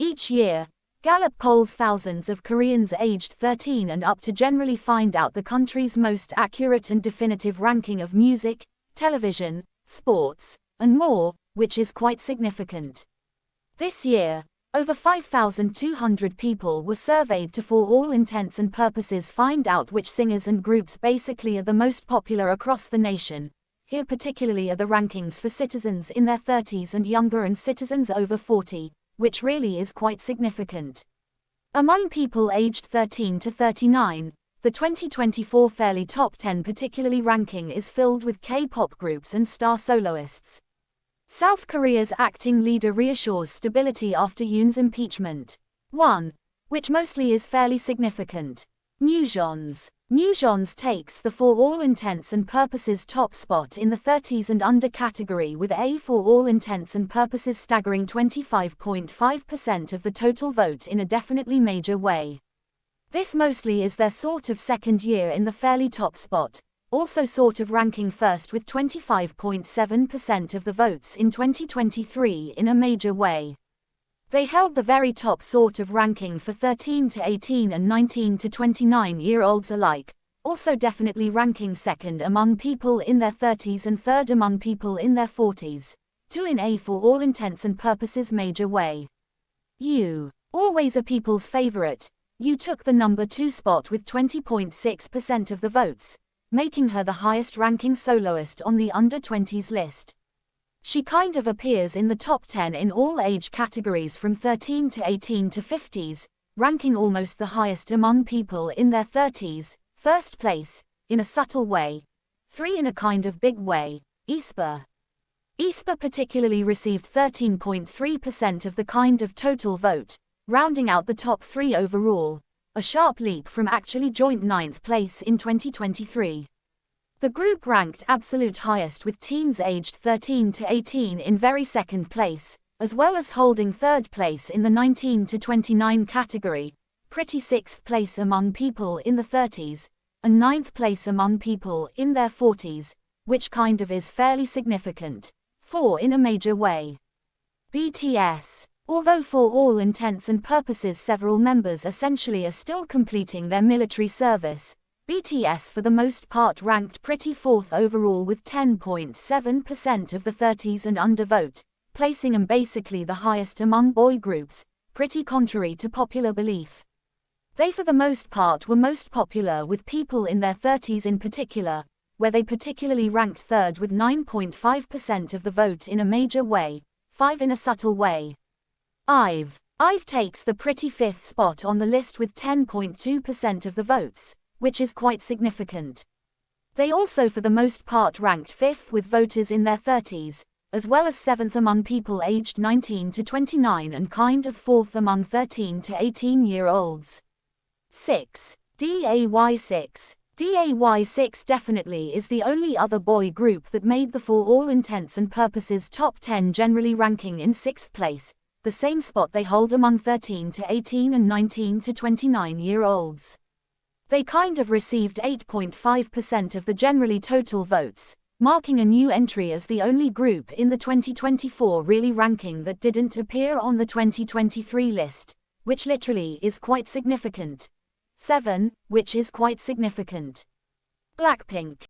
Each year, Gallup polls thousands of Koreans aged 13 and up to generally find out the country's most accurate and definitive ranking of music, television, sports, and more, which is quite significant. This year, over 5,200 people were surveyed to, for all intents and purposes, find out which singers and groups basically are the most popular across the nation. Here particularly are the rankings for citizens in their 30s and younger and citizens over 40, which really is quite significant. Among people aged 13 to 39, the 2024 Fairly Top 10 particularly ranking is filled with K-pop groups and star soloists. South Korea's acting leader reassures stability after Yoon's impeachment. 1. Which mostly is fairly significant. Newjeons. Newjeons takes the for all intents and purposes top spot in the 30s and under category with a for all intents and purposes staggering 25.5% of the total vote in a definitely major way. This mostly is their sort of second year in the fairly top spot, also sort of ranking first with 25.7% of the votes in 2023 in a major way. They held the very top sort of ranking for 13 to 18 and 19 to 29-year-olds alike, also definitely ranking second among people in their 30s and third among people in their 40s, 2 in a for all intents and purposes major way. You, always a people's favorite, you took the number 2 spot with 20.6% of the votes, making her the highest-ranking soloist on the under-20s list. She kind of appears in the top 10 in all age categories from 13 to 18 to 50s, ranking almost the highest among people in their 30s, first place, in a subtle way, 3 in a kind of big way, aespa. aespa particularly received 13.3% of the kind of total vote, rounding out the top 3 overall, a sharp leap from actually joint 9th place in 2023. The group ranked absolute highest with teens aged 13 to 18 in very second place, as well as holding third place in the 19 to 29 category, pretty 6th place among people in the 30s, and 9th place among people in their 40s, which kind of is fairly significant. 4 in a major way. BTS. Although for all intents and purposes several members essentially are still completing their military service, BTS for the most part ranked pretty 4th overall with 10.7% of the 30s and under vote, placing them basically the highest among boy groups, pretty contrary to popular belief. They for the most part were most popular with people in their 30s in particular, where they particularly ranked 3rd with 9.5% of the vote in a major way, 5 in a subtle way. IVE takes the pretty 5th spot on the list with 10.2% of the votes, which is quite significant. They also for the most part ranked 5th with voters in their 30s, as well as 7th among people aged 19 to 29 and kind of 4th among 13 to 18-year-olds. 6. DAY6. DAY6 definitely is the only other boy group that made the for all intents and purposes top 10 generally ranking in 6th place, the same spot they hold among 13 to 18 and 19 to 29-year-olds. They kind of received 8.5% of the generally total votes, marking a new entry as the only group in the 2024 really ranking that didn't appear on the 2023 list, which literally is quite significant. 7, which is quite significant. Blackpink.